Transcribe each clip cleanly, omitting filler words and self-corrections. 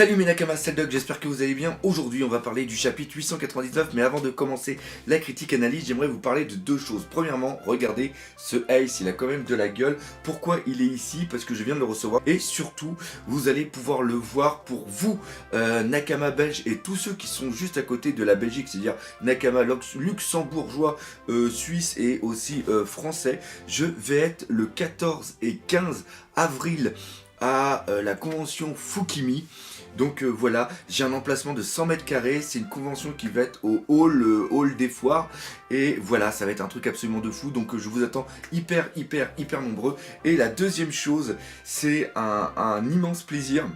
Salut mes Nakamas, c'est le Doc, j'espère que vous allez bien. Aujourd'hui on va parler du chapitre 899, mais avant de commencer la critique analyse, j'aimerais vous parler de deux choses. Premièrement, regardez ce Ace, il a quand même de la gueule. Pourquoi il est ici? Parce que je viens de le recevoir. Et surtout, vous allez pouvoir le voir pour vous, Nakama belge et tous ceux qui sont juste à côté de la Belgique, c'est-à-dire Nakama luxembourgeois, suisse et aussi français. Je vais être le 14 et 15 avril à la convention Fukimi. Donc voilà, j'ai un emplacement de 100 mètres carrés, c'est une convention qui va être au hall des foires. Et voilà, ça va être un truc absolument de fou, donc je vous attends hyper nombreux. Et la deuxième chose, c'est un immense plaisir.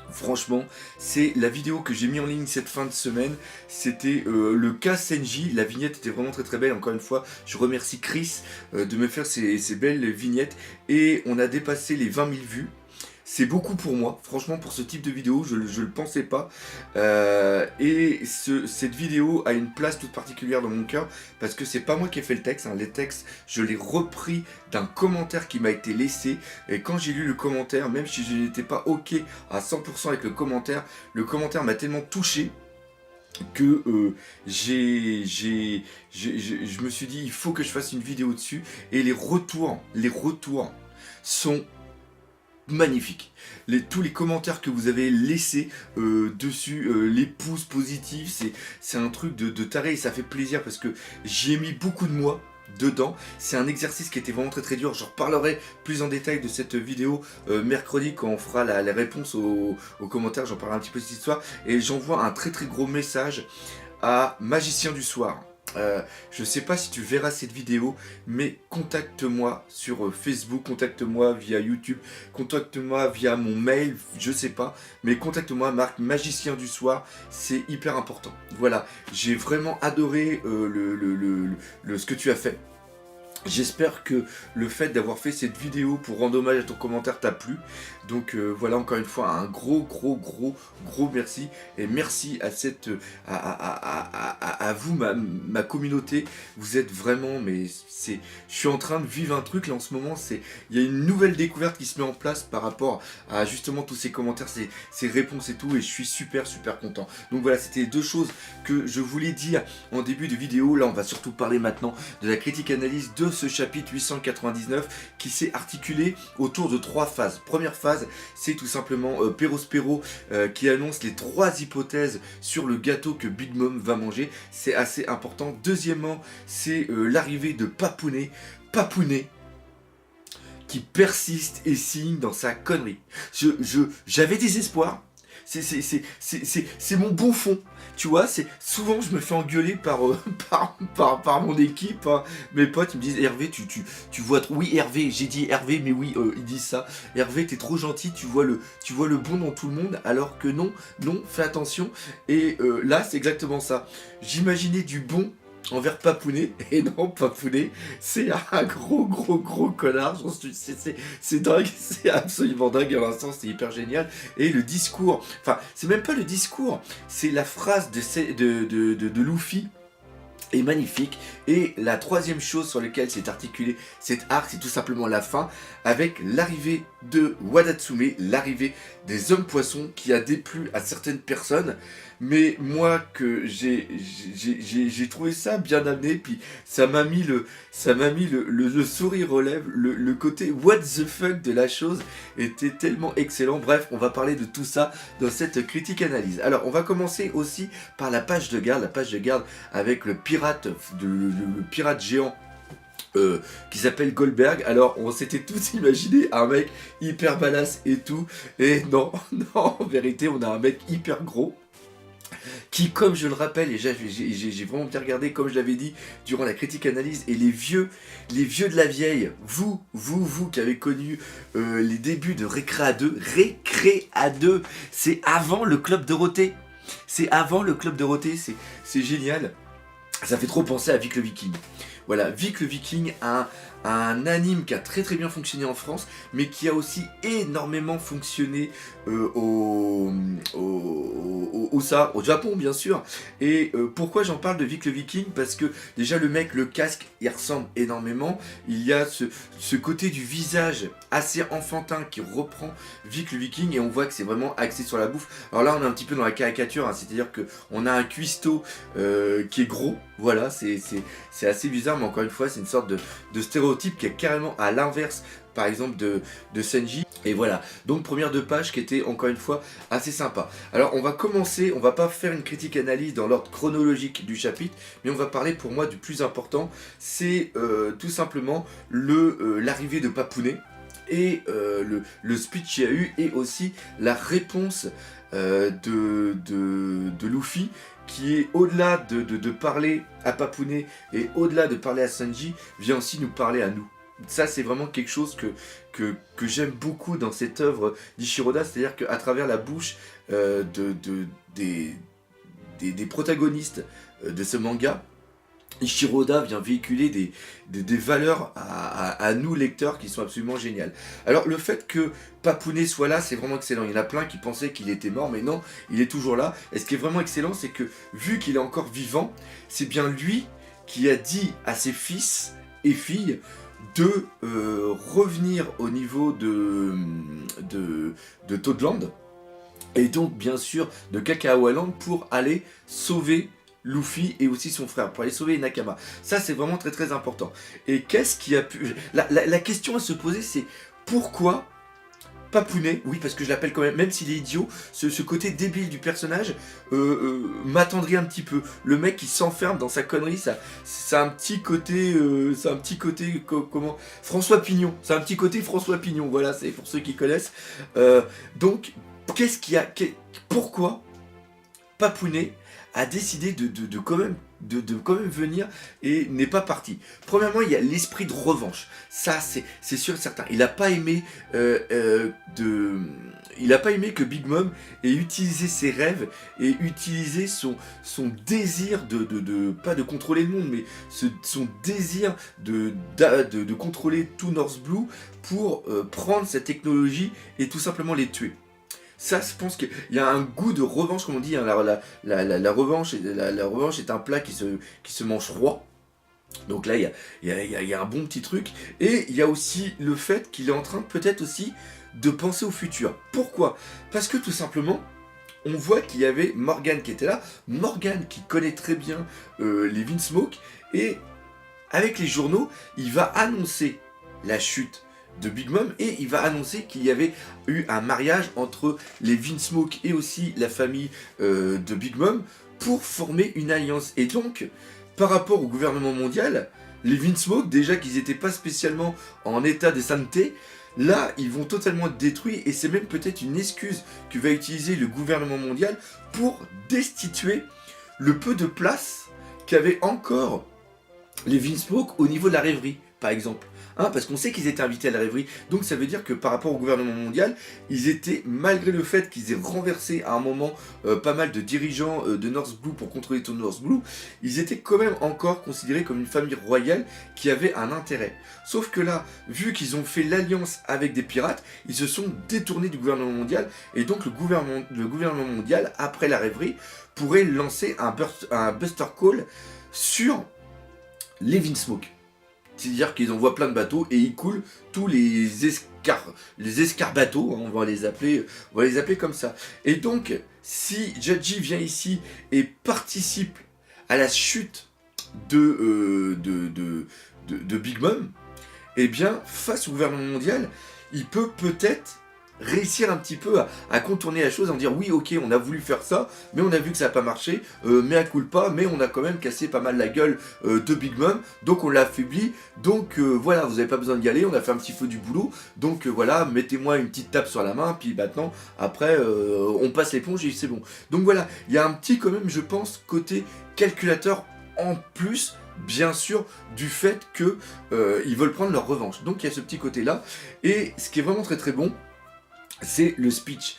Franchement, c'est la vidéo que j'ai mis en ligne cette fin de semaine. C'était le cas Senji. La vignette était vraiment très belle. Encore une fois, je remercie Chris de me faire ces belles vignettes. Et on a dépassé les 20 000 vues. C'est beaucoup pour moi, franchement, pour ce type de vidéo, je le pensais pas. Cette vidéo a une place toute particulière dans mon cœur, parce que c'est pas moi qui ai fait le texte, hein. Les textes, je l'ai repris d'un commentaire qui m'a été laissé. Et quand j'ai lu le commentaire, même si je n'étais pas ok à 100% avec le commentaire m'a tellement touché que je me suis dit, il faut que je fasse une vidéo dessus. Et les retours sont magnifique. Tous les commentaires que vous avez laissés dessus, les pouces positifs, c'est un truc de taré et ça fait plaisir parce que j'y ai mis beaucoup de moi dedans. C'est un exercice qui était vraiment très dur. Je reparlerai plus en détail de cette vidéo mercredi quand on fera la réponse aux commentaires. J'en parlerai un petit peu de cette histoire et j'envoie un très gros message à Magicien du Soir. Je sais pas si tu verras cette vidéo, mais contacte-moi sur Facebook, contacte-moi via YouTube, contacte-moi via mon mail, je sais pas, mais contacte-moi, marque Magicien du Soir, c'est hyper important. Voilà, j'ai vraiment adoré ce que tu as fait. J'espère que le fait d'avoir fait cette vidéo pour rendre hommage à ton commentaire t'a plu. Donc voilà, encore une fois, un gros merci. Et merci à vous, ma communauté. Vous êtes vraiment, mais je suis en train de vivre un truc là en ce moment. Il y a une nouvelle découverte qui se met en place par rapport à justement tous ces commentaires, ces réponses et tout. Et je suis super content. Donc voilà, c'était les deux choses que je voulais dire en début de vidéo. Là, on va surtout parler maintenant de la critique analyse de ce chapitre 899 qui s'est articulé autour de 3 phases. Première phase, c'est tout simplement Perospero qui annonce les 3 hypothèses sur le gâteau que Big Mom va manger. C'est assez important. Deuxièmement, c'est l'arrivée de Papounet qui persiste et signe dans sa connerie. J'avais des espoirs. C'est mon bon fond, tu vois. Souvent je me fais engueuler par mon équipe, hein. Mes potes ils me disent Hervé, tu vois trop. Oui Hervé, j'ai dit Hervé, mais oui ils disent ça. Hervé, t'es trop gentil, tu vois le bon dans tout le monde, alors que non, fais attention. Et là c'est exactement ça. J'imaginais du bon envers Papounet, et non, Papounet, c'est un gros connard. C'est dingue, c'est absolument dingue. À l'instant, c'est hyper génial. Et le discours, enfin, c'est même pas le discours, c'est la phrase de Luffy est magnifique. Et la troisième chose sur laquelle s'est articulé cet arc, c'est tout simplement la fin, avec l'arrivée de Wadatsume, l'arrivée des hommes poissons qui a déplu à certaines personnes, mais moi que j'ai trouvé ça bien amené, puis ça m'a mis le sourire aux lèvres, le côté what the fuck de la chose était tellement excellent. Bref, on va parler de tout ça dans cette critique analyse. Alors on va commencer aussi par la page de garde avec le pirate géant qui s'appelle Goldberg. Alors on s'était tous imaginé un mec hyper badass et tout, et non, en vérité on a un mec hyper gros qui, comme je le rappelle, et j'ai vraiment bien regardé, comme je l'avais dit durant la critique analyse, et les vieux de la vieille, vous qui avez connu les débuts de Récréa 2, c'est avant le Club Dorothée, c'est génial. Ça fait trop penser à Vic le Viking. Voilà, Vic le Viking a un anime qui a très bien fonctionné en France, mais qui a aussi énormément fonctionné au Où ça? Au Japon, bien sûr. Et pourquoi j'en parle de Vic le Viking? Parce que déjà le mec, le casque, il ressemble énormément. Il y a ce côté du visage assez enfantin qui reprend Vic le Viking et on voit que c'est vraiment axé sur la bouffe. Alors là, on est un petit peu dans la caricature, hein, c'est-à-dire que on a un cuistot qui est gros. Voilà, c'est assez bizarre, mais encore une fois, c'est une sorte de stéréotype qui est carrément à l'inverse, par exemple, de Senji. Et voilà, donc première deux pages qui était encore une fois assez sympa. Alors on va commencer, on va pas faire une critique analyse dans l'ordre chronologique du chapitre, mais on va parler pour moi du plus important, c'est tout simplement l'arrivée de Papounet et le speech qu'il y a eu et aussi la réponse de Luffy qui est au-delà de parler à Papounet et au-delà de parler à Sanji, vient aussi nous parler à nous. Ça, c'est vraiment quelque chose que j'aime beaucoup dans cette œuvre d'Ishiroda, c'est-à-dire qu'à travers la bouche des protagonistes de ce manga, Ishiroda vient véhiculer des valeurs à nous lecteurs qui sont absolument géniales. Alors le fait que Papounet soit là, c'est vraiment excellent. Il y en a plein qui pensaient qu'il était mort, mais non, il est toujours là. Et ce qui est vraiment excellent, c'est que vu qu'il est encore vivant, c'est bien lui qui a dit à ses fils et filles de revenir au niveau de Toadland et donc bien sûr de Kakaoaland pour aller sauver Luffy et aussi son frère, pour aller sauver Nakama. Ça c'est vraiment très très important. Et qu'est-ce qui a pu... La question à se poser c'est pourquoi Papounet, oui parce que je l'appelle quand même s'il est idiot, ce côté débile du personnage m'attendrit un petit peu. Le mec qui s'enferme dans sa connerie, ça a un petit côté, comment François Pignon, c'est un petit côté François Pignon, voilà, c'est pour ceux qui connaissent. Donc, pourquoi Papounet a décidé de quand même venir et n'est pas parti. Premièrement, il y a l'esprit de revanche. Ça, c'est sûr et certain. Il n'a pas aimé que Big Mom ait utilisé ses rêves et utilisé son désir pas de contrôler le monde, mais son désir de contrôler tout North Blue pour prendre cette technologie et tout simplement les tuer. Ça, je pense qu'il y a un goût de revanche, comme on dit, hein, la revanche est un plat qui se mange froid. Donc là, il y a un bon petit truc. Et il y a aussi le fait qu'il est en train peut-être aussi de penser au futur. Pourquoi? Parce que tout simplement, on voit qu'il y avait Morgan qui était là. Morgan qui connaît très bien les Vinsmoke. Et avec les journaux, il va annoncer la chute de Big Mom et il va annoncer qu'il y avait eu un mariage entre les Vinsmoke et aussi la famille de Big Mom pour former une alliance. Et donc, par rapport au gouvernement mondial, les Vinsmoke, déjà qu'ils n'étaient pas spécialement en état de santé, là, ils vont totalement être détruits et c'est même peut-être une excuse que va utiliser le gouvernement mondial pour destituer le peu de place qu'avaient encore les Vinsmoke au niveau de la rêverie, par exemple. Hein, parce qu'on sait qu'ils étaient invités à la rêverie, donc ça veut dire que par rapport au gouvernement mondial, ils étaient, malgré le fait qu'ils aient renversé à un moment pas mal de dirigeants de North Blue pour contrôler tout North Blue, ils étaient quand même encore considérés comme une famille royale qui avait un intérêt. Sauf que là, vu qu'ils ont fait l'alliance avec des pirates, ils se sont détournés du gouvernement mondial, et donc le gouvernement mondial, après la rêverie, pourrait lancer un Buster Call sur les Vinsmoke. C'est-à-dire qu'ils envoient plein de bateaux et ils coulent tous les escarbateaux, hein, on va les appeler comme ça. Et donc, si Judgy vient ici et participe à la chute de Big Mom, eh bien, face au gouvernement mondial, il peut peut-être réussir un petit peu à contourner la chose, en dire oui ok on a voulu faire ça mais on a vu que ça n'a pas marché, mais à culpa, mais on a quand même cassé pas mal la gueule de Big Mom, donc on l'a affaibli, donc voilà, vous n'avez pas besoin d'y aller, on a fait un petit peu du boulot, donc voilà, mettez-moi une petite tape sur la main, puis maintenant après on passe l'éponge et c'est bon. Donc voilà, il y a un petit quand même je pense côté calculateur en plus, bien sûr, du fait que ils veulent prendre leur revanche. Donc il y a ce petit côté là, et ce qui est vraiment très très bon, c'est le speech.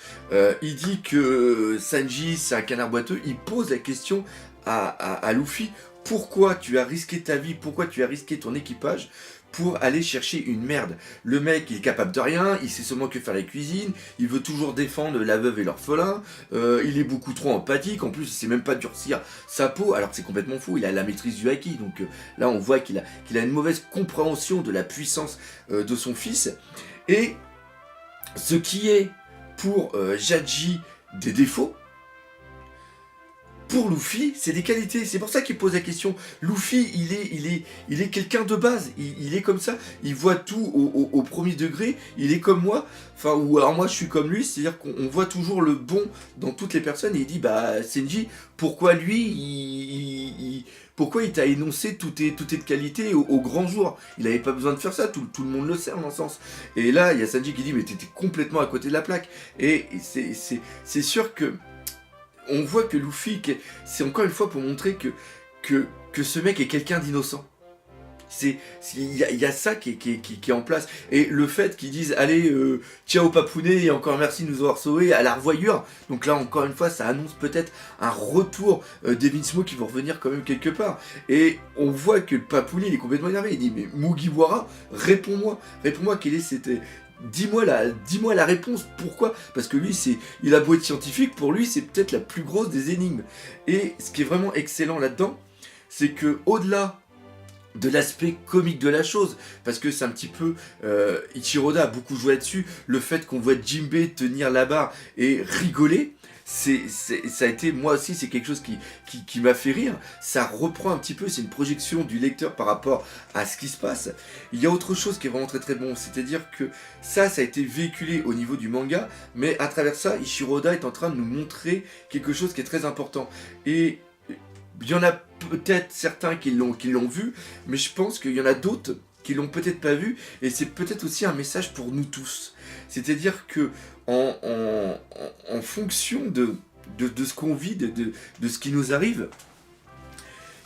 Il dit que Sanji c'est un canard boiteux, il pose la question à Luffy, pourquoi tu as risqué ta vie, pourquoi tu as risqué ton équipage pour aller chercher une merde. Le mec, il est capable de rien, il sait seulement que faire la cuisine, il veut toujours défendre la veuve et l'orphelin, il est beaucoup trop empathique, en plus il sait même pas durcir sa peau, alors que c'est complètement fou, il a la maîtrise du haki, donc là on voit qu'il a une mauvaise compréhension de la puissance de son fils, et ce qui est pour Jaji des défauts, pour Luffy, c'est des qualités. C'est pour ça qu'il pose la question. Luffy, il est quelqu'un de base. Il est comme ça. Il voit tout au premier degré. Il est comme moi. Enfin, ou alors moi, je suis comme lui. C'est-à-dire qu'on voit toujours le bon dans toutes les personnes. Et il dit, bah, Senji, pourquoi lui, pourquoi il t'a énoncé toutes tes qualités au grand jour? Il n'avait pas besoin de faire ça. Tout le monde le sait, en un sens. Et là, il y a Sanji qui dit, mais t'étais complètement à côté de la plaque. Et c'est sûr que on voit que Luffy, c'est encore une fois pour montrer que ce mec est quelqu'un d'innocent. Il y a ça qui est en place. Et le fait qu'ils disent allez, ciao Papounet et encore merci de nous avoir sauvés à la revoyure. Donc là encore une fois ça annonce peut-être un retour des Vinsmo qui vont revenir quand même quelque part. Et on voit que le Papounet il est complètement énervé. Il dit mais Mugiwara, réponds-moi quelle est cette... Dis-moi la réponse, pourquoi? Parce que lui, il a beau être scientifique, pour lui, c'est peut-être la plus grosse des énigmes. Et ce qui est vraiment excellent là-dedans, c'est que au-delà de l'aspect comique de la chose, parce que c'est un petit peu... Ichiroda a beaucoup joué là-dessus, le fait qu'on voit Jinbei tenir la barre et rigoler, ça a été, moi aussi, c'est quelque chose qui m'a fait rire. Ça reprend un petit peu, c'est une projection du lecteur par rapport à ce qui se passe. Il y a autre chose qui est vraiment très très bon, c'est-à-dire que ça a été véhiculé au niveau du manga, mais à travers ça, Ichiroda est en train de nous montrer quelque chose qui est très important. Et il y en a peut-être certains qui l'ont vu, mais je pense qu'il y en a d'autres qui l'ont peut-être pas vu, et c'est peut-être aussi un message pour nous tous. C'est-à-dire que en fonction de ce qu'on vit, de ce qui nous arrive,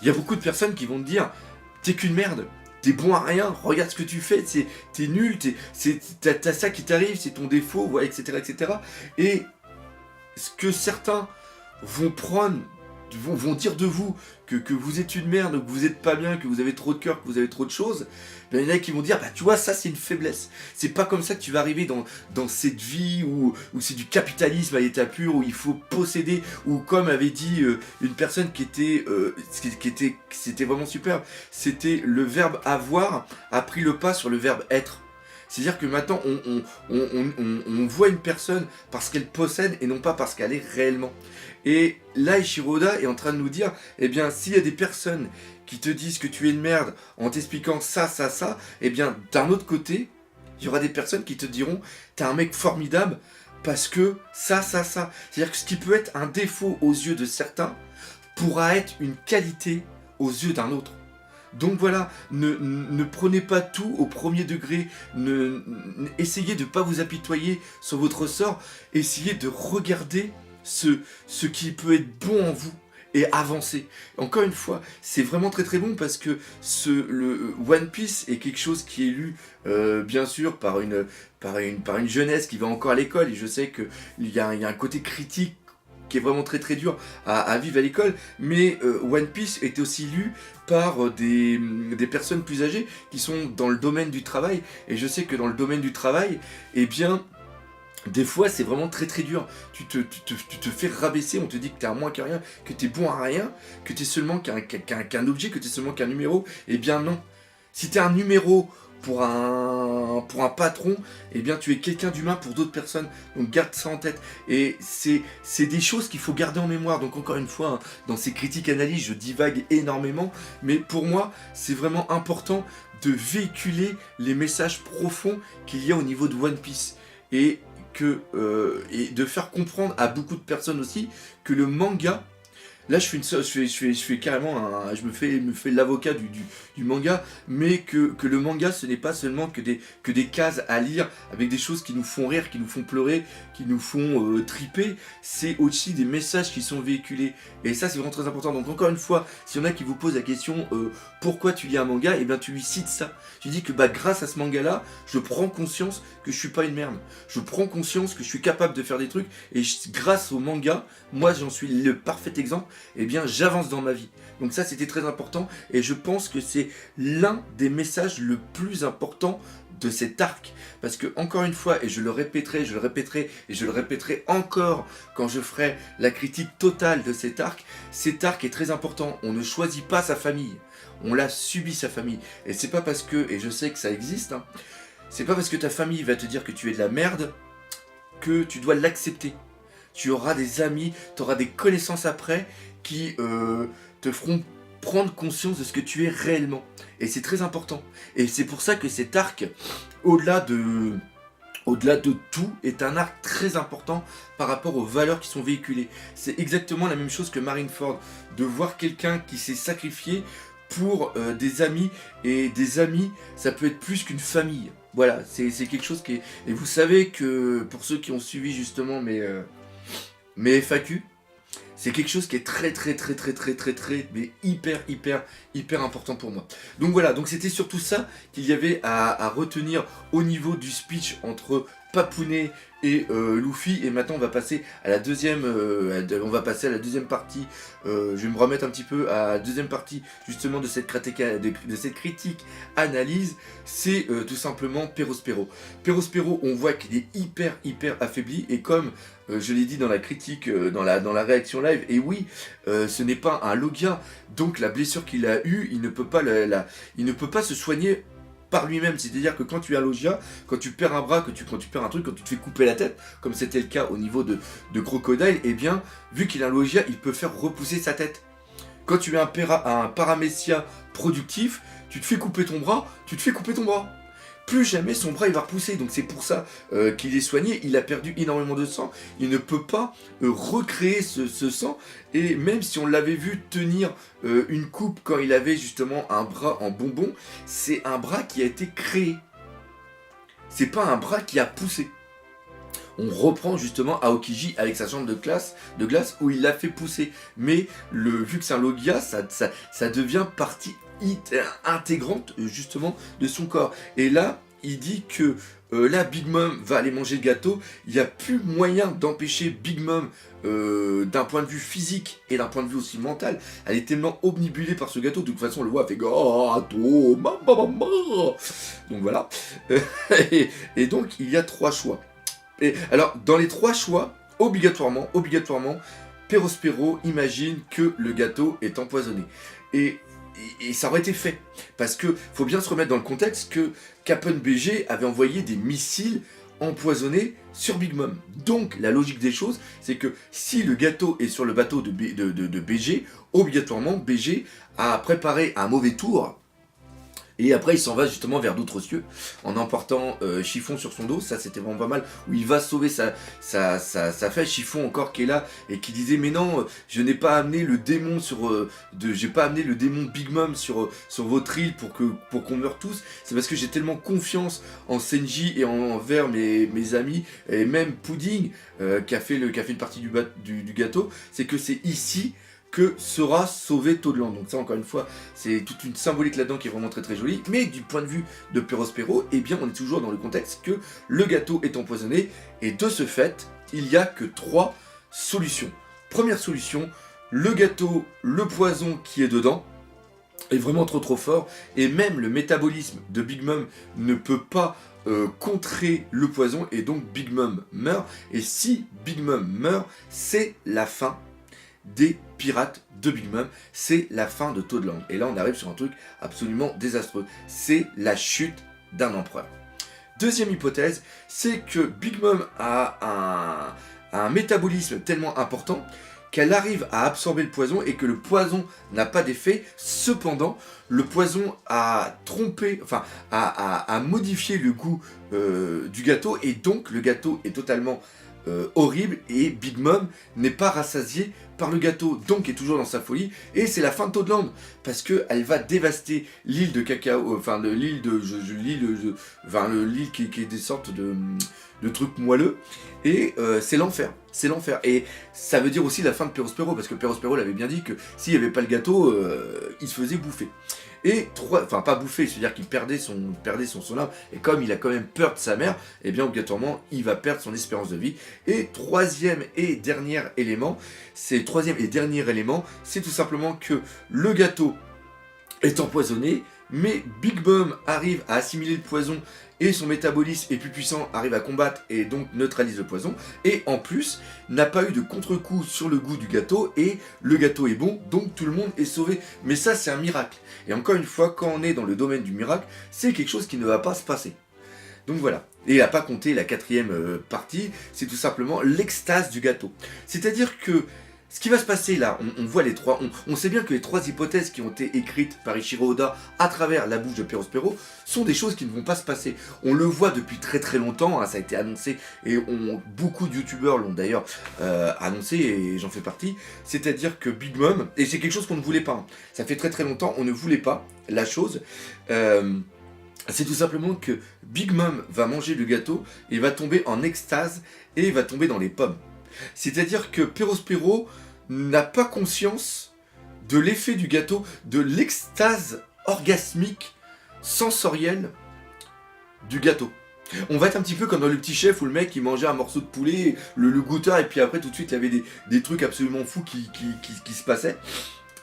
il y a beaucoup de personnes qui vont te dire « T'es qu'une merde, t'es bon à rien, regarde ce que tu fais, t'es nul, t'as ça qui t'arrive, c'est ton défaut, ouais, etc., etc. » Et ce que certains vont prendre, vont dire de vous que vous êtes une merde, que vous êtes pas bien, que vous avez trop de cœur, que vous avez trop de choses, ben, il y en a qui vont dire, bah tu vois, ça c'est une faiblesse. C'est pas comme ça que tu vas arriver dans cette vie où c'est du capitalisme à l'état pur, où il faut posséder, ou comme avait dit une personne c'était vraiment super, c'était le verbe avoir a pris le pas sur le verbe être. C'est-à-dire que maintenant, on voit une personne parce qu'elle possède et non pas parce qu'elle est réellement. Et là, Ichiroda est en train de nous dire, eh bien, s'il y a des personnes qui te disent que tu es une merde en t'expliquant ça, eh bien, d'un autre côté, il y aura des personnes qui te diront, t'es un mec formidable parce que ça. C'est-à-dire que ce qui peut être un défaut aux yeux de certains pourra être une qualité aux yeux d'un autre. Donc voilà, ne prenez pas tout au premier degré, essayez de ne pas vous apitoyer sur votre sort, essayez de regarder ce qui peut être bon en vous et avancer. Encore une fois, c'est vraiment très très bon parce que le One Piece est quelque chose qui est lu bien sûr par une jeunesse qui va encore à l'école, et je sais qu'il y a un côté critique qui est vraiment très très dur à vivre à l'école, mais One Piece est aussi lu par des personnes plus âgées qui sont dans le domaine du travail, et je sais que dans le domaine du travail, eh bien, des fois c'est vraiment très très dur, tu te fais rabaisser, on te dit que t'es un moins que rien, que t'es bon à rien, que t'es seulement qu'un objet, que t'es seulement qu'un numéro, eh bien non, si t'es un numéro pour un patron, eh bien tu es quelqu'un d'humain pour d'autres personnes, donc garde ça en tête. Et c'est des choses qu'il faut garder en mémoire. Donc encore une fois, hein, dans ces critiques analyses, je divague énormément, mais pour moi, c'est vraiment important de véhiculer les messages profonds qu'il y a au niveau de One Piece. Et de faire comprendre à beaucoup de personnes aussi que le manga, là je fais carrément je me fais l'avocat du manga, mais que le manga ce n'est pas seulement que des cases à lire avec des choses qui nous font rire, qui nous font pleurer, qui nous font triper, c'est aussi des messages qui sont véhiculés, et ça c'est vraiment très important. Donc encore une fois, s'il y en a qui vous posent la question pourquoi tu lis un manga, et bien tu lui cites ça, tu dis que grâce à ce manga là, je prends conscience que je suis pas une merde, je prends conscience que je suis capable de faire des trucs, et grâce au manga, moi j'en suis le parfait exemple, eh bien j'avance dans ma vie. Donc ça c'était très important et je pense que c'est l'un des messages le plus important de cet arc. Parce que encore une fois, et je le répéterai, je le répéterai et je le répéterai encore quand je ferai la critique totale de cet arc est très important. On ne choisit pas sa famille, on l'a subi sa famille. Et c'est pas parce que, et je sais que ça existe, hein, c'est pas parce que ta famille va te dire que tu es de la merde que tu dois l'accepter. Tu auras des amis, tu auras des connaissances après qui te feront prendre conscience de ce que tu es réellement. Et c'est très important. Et c'est pour ça que cet arc, au-delà de tout, est un arc très important par rapport aux valeurs qui sont véhiculées. C'est exactement la même chose que Marineford, de voir quelqu'un qui s'est sacrifié pour des amis, et des amis, ça peut être plus qu'une famille. Voilà, c'est quelque chose qui est... Et vous savez que, pour ceux qui ont suivi justement mes FAQ, c'est quelque chose qui est très, mais hyper important pour moi. Donc voilà, donc c'était surtout ça qu'il y avait à retenir au niveau du speech entre Papounet et Luffy. Et maintenant on va passer à la deuxième, partie. Je vais me remettre un petit peu à la deuxième partie justement de cette critique analyse. C'est tout simplement Perospero. Perospero, on voit qu'il est hyper affaibli, et comme je l'ai dit dans la critique, dans la réaction live, et oui, ce n'est pas un Logia, donc la blessure qu'il a eue, il ne peut pas se soigner par lui-même. C'est-à-dire que quand tu es un Logia, quand tu perds un bras, quand tu perds un truc, quand tu te fais couper la tête, comme c'était le cas au niveau de Crocodile, eh bien, vu qu'il a un Logia, il peut faire repousser sa tête. Quand tu es un Paramecia productif, tu te fais couper ton bras, plus jamais son bras il va repousser. Donc c'est pour ça qu'il est soigné. Il a perdu énormément de sang, il ne peut pas recréer ce sang. Et même si on l'avait vu tenir une coupe quand il avait justement un bras en bonbon, c'est un bras qui a été créé, c'est pas un bras qui a poussé. On reprend justement Aokiji avec sa jambe de glace où il l'a fait pousser. Mais vu que c'est un Logia, ça devient partie intégrante justement de son corps. Et là, il dit que là, Big Mom va aller manger le gâteau. Il n'y a plus moyen d'empêcher Big Mom d'un point de vue physique et d'un point de vue aussi mental. Elle est tellement omnibulée par ce gâteau. De toute façon, le voit fait gâteau, maman. Donc voilà. Et donc, il y a 3 choix. Et alors, dans les 3 choix, obligatoirement, Perospero imagine que le gâteau est empoisonné. Et ça aurait été fait. Parce que faut bien se remettre dans le contexte que Cap'n BG avait envoyé des missiles empoisonnés sur Big Mom. Donc la logique des choses, c'est que si le gâteau est sur le bateau de BG, obligatoirement BG a préparé un mauvais tour. Et après, il s'en va justement vers d'autres cieux, en emportant Chiffon sur son dos. Ça, c'était vraiment pas mal, où il va sauver sa fête. Chiffon encore qui est là, et qui disait, mais non, je n'ai pas amené le démon j'ai pas amené le démon Big Mom sur votre île pour qu'on meure tous. C'est parce que j'ai tellement confiance en Senji et envers mes amis, et même Pudding, qui a fait une partie du gâteau. C'est que c'est ici que sera sauvé Toadland. Donc ça, encore une fois, c'est toute une symbolique là-dedans qui est vraiment très jolie. Mais du point de vue de Perospero, eh bien, on est toujours dans le contexte que le gâteau est empoisonné. Et de ce fait, il n'y a que 3 solutions. Première solution, le gâteau, le poison qui est dedans est vraiment trop fort. Et même le métabolisme de Big Mom ne peut pas contrer le poison. Et donc Big Mom meurt. Et si Big Mom meurt, c'est la fin des pirates de Big Mom, c'est la fin de Toadland. Et là on arrive sur un truc absolument désastreux, c'est la chute d'un empereur. Deuxième hypothèse, c'est que Big Mom a un métabolisme tellement important qu'elle arrive à absorber le poison et que le poison n'a pas d'effet. Cependant, le poison a modifié le goût du gâteau, et donc le gâteau est totalement horrible, et Big Mom n'est pas rassasiée par le gâteau, donc est toujours dans sa folie, et c'est la fin de Toadland, parce qu'elle va dévaster l'île de cacao, l'île qui est des sortes de trucs moelleux, et c'est l'enfer, et ça veut dire aussi la fin de Perospero, parce que Perospero l'avait bien dit que s'il n'y avait pas le gâteau, il se faisait bouffer. Et pas bouffer, c'est-à-dire qu'il perdait son âme, et comme il a quand même peur de sa mère, eh bien obligatoirement il va perdre son espérance de vie. Et troisième et dernier élément, c'est troisième et dernier élément, c'est tout simplement que le gâteau est empoisonné, mais Big Mom arrive à assimiler le poison et son métabolisme est plus puissant, arrive à combattre et donc neutralise le poison. Et en plus, n'a pas eu de contre-coup sur le goût du gâteau et le gâteau est bon, donc tout le monde est sauvé. Mais ça, c'est un miracle. Et encore une fois, quand on est dans le domaine du miracle, c'est quelque chose qui ne va pas se passer. Donc voilà. Et à pas compter la quatrième partie, c'est tout simplement l'extase du gâteau. C'est-à-dire que ce qui va se passer là, on voit les trois, on sait bien que les trois hypothèses qui ont été écrites par Ichiro Oda à travers la bouche de Perospero sont des choses qui ne vont pas se passer. On le voit depuis très très longtemps, hein, ça a été annoncé et beaucoup de youtubeurs l'ont d'ailleurs annoncé et j'en fais partie. C'est-à-dire que Big Mom, et c'est quelque chose qu'on ne voulait pas, hein, ça fait très très longtemps, on ne voulait pas la chose. C'est tout simplement que Big Mom va manger le gâteau et va tomber en extase et va tomber dans les pommes. C'est-à-dire que Perospero n'a pas conscience de l'effet du gâteau, de l'extase orgasmique, sensorielle du gâteau. On va être un petit peu comme dans Le Petit Chef où le mec il mangeait un morceau de poulet, le goûteur, et puis après tout de suite il y avait des trucs absolument fous qui se passaient.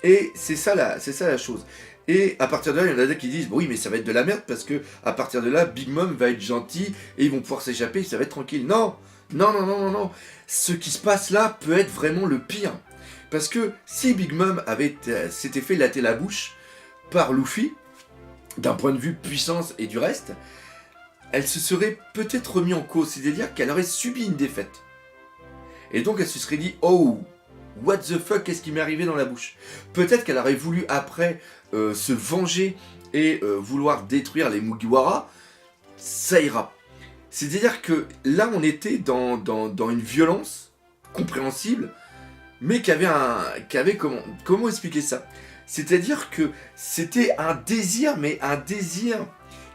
Et c'est ça la chose. Et à partir de là, il y en a des qui disent oui, mais ça va être de la merde parce que à partir de là, Big Mom va être gentil et ils vont pouvoir s'échapper, ça va être tranquille. Non, non, non, non, non, non. Ce qui se passe là peut être vraiment le pire. Parce que si Big Mom s'était fait latter la bouche par Luffy, d'un point de vue puissance et du reste, elle se serait peut-être remis en cause, c'est-à-dire qu'elle aurait subi une défaite. Et donc elle se serait dit oh, what the fuck, qu'est-ce qui m'est arrivé dans la bouche? Peut-être qu'elle aurait voulu après se venger et vouloir détruire les Mugiwara, ça ira. C'est-à-dire que là on était dans une violence compréhensible, mais qui avait comment expliquer ça? C'est-à-dire que c'était un désir, mais un désir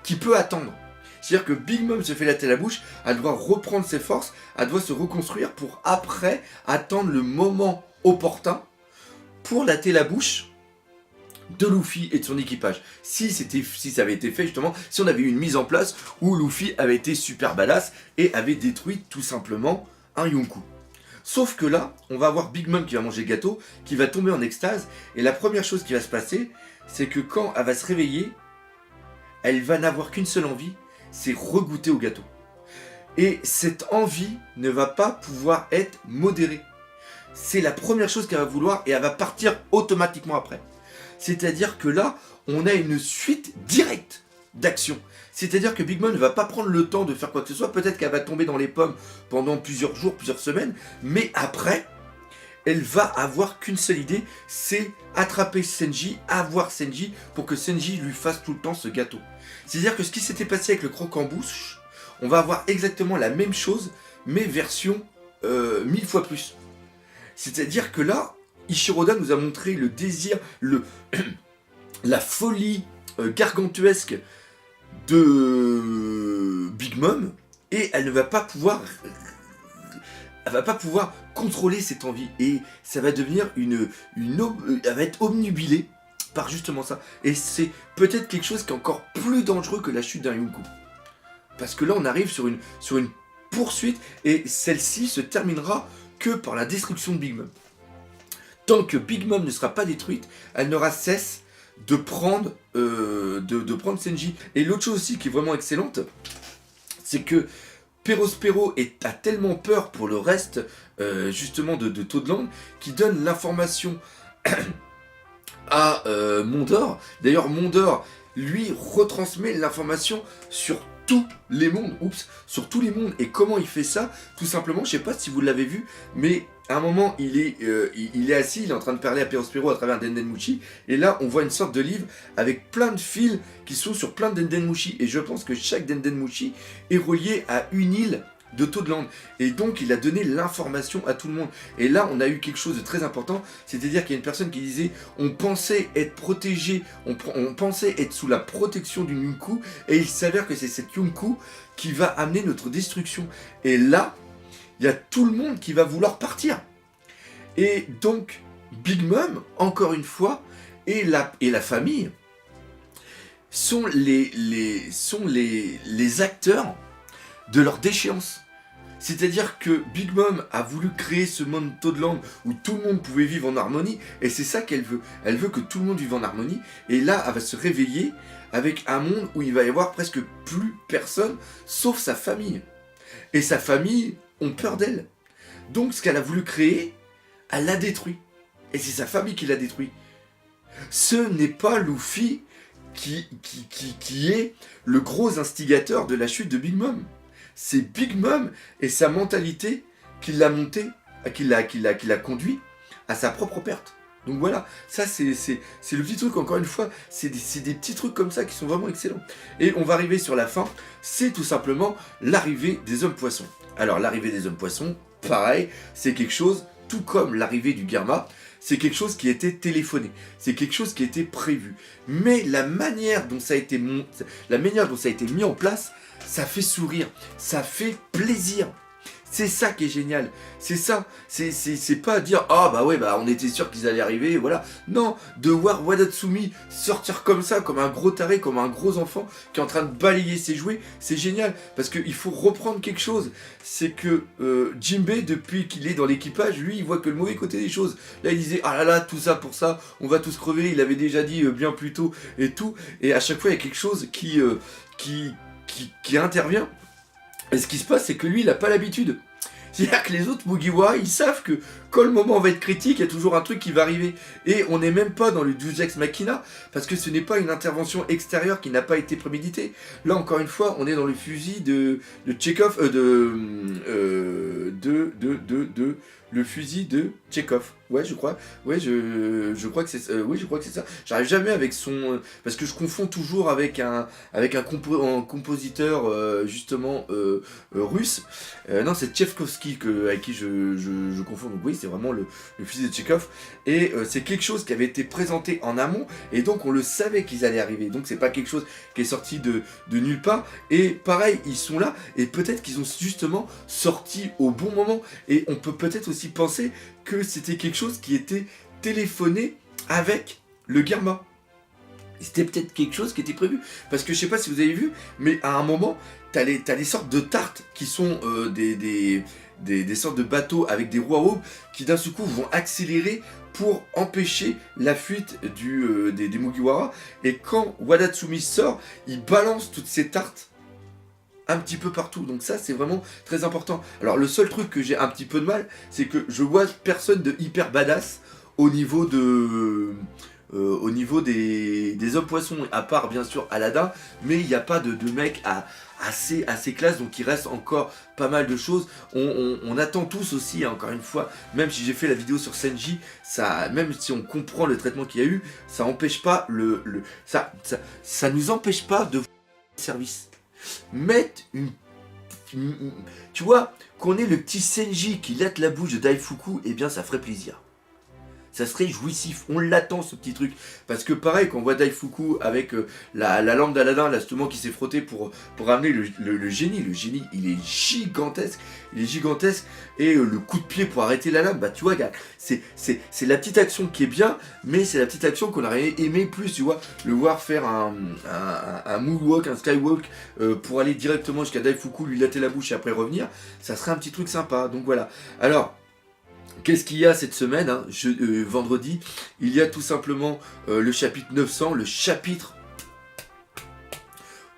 qui peut attendre. C'est-à-dire que Big Mom se fait latter la bouche, elle doit reprendre ses forces, elle doit se reconstruire pour après attendre le moment opportun pour latter la bouche de Luffy et de son équipage. Si ça avait été fait justement, si on avait eu une mise en place où Luffy avait été super badass et avait détruit tout simplement un Yonkou. Sauf que là, on va avoir Big Mom qui va manger le gâteau, qui va tomber en extase, et la première chose qui va se passer, c'est que quand elle va se réveiller, elle va n'avoir qu'une seule envie, c'est regoûter au gâteau. Et cette envie ne va pas pouvoir être modérée. C'est la première chose qu'elle va vouloir et elle va partir automatiquement après. C'est-à-dire que là, on a une suite directe d'action. C'est-à-dire que Big Mom ne va pas prendre le temps de faire quoi que ce soit. Peut-être qu'elle va tomber dans les pommes pendant plusieurs jours, plusieurs semaines. Mais après, elle va avoir qu'une seule idée, c'est attraper Senji, avoir Senji, pour que Senji lui fasse tout le temps ce gâteau. C'est-à-dire que ce qui s'était passé avec le croque-en-bouche, on va avoir exactement la même chose, mais version 1000 fois plus. C'est-à-dire que là, Ichiro Oda nous a montré le désir, la folie gargantuesque de Big Mom, et elle ne va pas pouvoir... Elle va pas pouvoir contrôler cette envie et ça va devenir elle va être obnubilée par justement ça. Et c'est peut-être quelque chose qui est encore plus dangereux que la chute d'un Yonkou. Parce que là on arrive sur une poursuite et celle-ci se terminera que par la destruction de Big Mom. Tant que Big Mom ne sera pas détruite, elle n'aura cesse de prendre Senji. Et l'autre chose aussi qui est vraiment excellente, c'est que Perospero a tellement peur pour le reste justement de Toadland qui donne l'information à Mondor. D'ailleurs Mondor lui retransmet l'information sur tous les mondes. Sur tous les mondes. Et comment il fait ça? Tout simplement, je sais pas si vous l'avez vu, mais à un moment il est assis, il est en train de parler à Perospero à travers un Dendenmushi, et là on voit une sorte de livre avec plein de fils qui sont sur plein de Dendenmushi, et je pense que chaque Dendenmushi est relié à une île de Toadland, et donc il a donné l'information à tout le monde. Et là on a eu quelque chose de très important, c'est-à-dire qu'il y a une personne qui disait on pensait être protégé, on pensait être sous la protection d'une Yonkou, et il s'avère que c'est cette Yonkou qui va amener notre destruction. Et là il y a tout le monde qui va vouloir partir. Et donc, Big Mom, encore une fois, et la famille sont les acteurs de leur déchéance. C'est-à-dire que Big Mom a voulu créer ce monde Toadland où tout le monde pouvait vivre en harmonie, et c'est ça qu'elle veut. Elle veut que tout le monde vive en harmonie, et là, elle va se réveiller avec un monde où il va y avoir presque plus personne, sauf sa famille. Et sa famille ont peur d'elle. Donc ce qu'elle a voulu créer, elle l'a détruit. Et c'est sa famille qui l'a détruit. Ce n'est pas Luffy qui est le gros instigateur de la chute de Big Mom. C'est Big Mom et sa mentalité qui l'a monté, qui l'a conduit à sa propre perte. Donc voilà, ça c'est le petit truc, encore une fois, c'est des petits trucs comme ça qui sont vraiment excellents. Et on va arriver sur la fin, c'est tout simplement l'arrivée des hommes poissons. Alors l'arrivée des hommes poissons, pareil, c'est quelque chose, tout comme l'arrivée du Germa, c'est quelque chose qui a été téléphoné, c'est quelque chose qui a été prévu. Mais la manière dont ça a été mis en place, ça fait sourire, ça fait plaisir. C'est ça qui est génial. C'est ça. C'est pas dire ah bah ouais bah on était sûr qu'ils allaient arriver, voilà. Non, de voir Wadatsumi sortir comme ça, comme un gros taré, comme un gros enfant qui est en train de balayer ses jouets, c'est génial. Parce qu'il faut reprendre quelque chose. C'est que Jinbei, depuis qu'il est dans l'équipage, lui il voit que le mauvais côté des choses. Là il disait ah là là tout ça pour ça, on va tous crever. Il avait déjà dit bien plus tôt et tout. Et à chaque fois il y a quelque chose qui intervient. Et ce qui se passe, c'est que lui, il n'a pas l'habitude. C'est-à-dire que les autres Mugiwara, ils savent que quand le moment va être critique, il y a toujours un truc qui va arriver. Et on n'est même pas dans le Deus Ex Machina, parce que ce n'est pas une intervention extérieure qui n'a pas été préméditée. Là, encore une fois, on est dans le fusil de Chekhov, le fusil de Chekhov. Ouais, je crois. Ouais, je crois que c'est oui, je crois que c'est ça. J'arrive jamais avec son parce que je confonds toujours avec un compositeur justement russe. Non, c'est Tchaïkovski avec qui je confonds. Donc oui, c'est vraiment le fusil de Chekhov et c'est quelque chose qui avait été présenté en amont et donc on le savait qu'ils allaient arriver. Donc c'est pas quelque chose qui est sorti de nulle part et pareil, ils sont là et peut-être qu'ils ont justement sorti au bon moment et on peut peut-être aussi penser que c'était quelque chose qui était téléphoné avec le Germa. C'était peut-être quelque chose qui était prévu. Parce que je sais pas si vous avez vu, mais à un moment, t'as les sortes de tartes qui sont des sortes de bateaux avec des roues à aubes qui d'un seul coup vont accélérer pour empêcher la fuite des Mugiwara. Et quand Wadatsumi sort, il balance toutes ces tartes un petit peu partout, donc ça c'est vraiment très important. Alors le seul truc que j'ai un petit peu de mal, c'est que je vois personne de hyper badass au niveau des hommes poissons, à part bien sûr Aladdin, mais il n'y a pas de mec assez classe, donc il reste encore pas mal de choses. On attend tous aussi, hein, encore une fois, même si j'ai fait la vidéo sur Senji, ça, même si on comprend le traitement qu'il y a eu, ça empêche pas ça nous empêche pas de voir le service. Mettre tu vois, qu'on ait le petit Senji qui latte la bouche de Daifuku, eh bien ça ferait plaisir. Ça serait jouissif, on l'attend ce petit truc. Parce que pareil, quand on voit Daifuku avec la lampe d'Aladin, là justement qui s'est frotté pour ramener le génie il est gigantesque. Et le coup de pied pour arrêter la lame, bah tu vois, gars, c'est la petite action qui est bien, mais c'est la petite action qu'on aurait aimé plus, tu vois. Le voir faire un moonwalk, un skywalk, pour aller directement jusqu'à Daifuku, lui latter la bouche et après revenir, ça serait un petit truc sympa. Donc voilà. Alors, qu'est-ce qu'il y a cette semaine, hein, vendredi? Il y a tout simplement le chapitre 900, le chapitre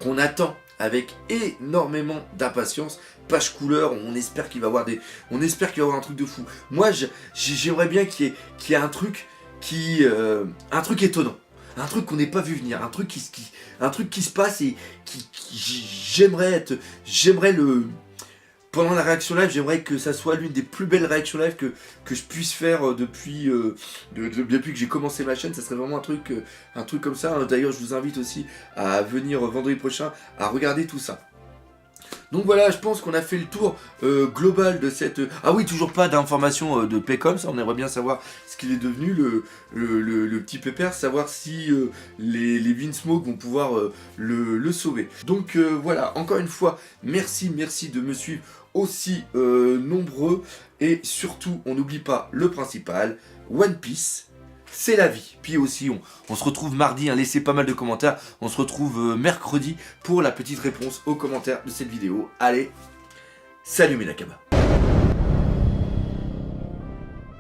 qu'on attend avec énormément d'impatience. Page couleur, on espère qu'il va y avoir un truc de fou. Moi, j'aimerais bien qu'il y ait un truc un truc étonnant, un truc qu'on n'ait pas vu venir, un truc qui se passe et j'aimerais le pendant la réaction live, j'aimerais que ça soit l'une des plus belles réactions live que je puisse faire depuis que j'ai commencé ma chaîne. Ça serait vraiment un truc comme ça. D'ailleurs, je vous invite aussi à venir vendredi prochain à regarder tout ça. Donc voilà, je pense qu'on a fait le tour global de cette... Ah oui, toujours pas d'informations de Paycom, ça on aimerait bien savoir ce qu'il est devenu, le petit pépère, savoir si les Vinsmoke vont pouvoir le sauver. Donc voilà, encore une fois, merci de me suivre aussi nombreux, et surtout, on n'oublie pas le principal, One Piece, c'est la vie. Puis aussi, on se retrouve mardi, hein, laissez pas mal de commentaires. On se retrouve mercredi pour la petite réponse aux commentaires de cette vidéo. Allez, Salut mes Nakamas.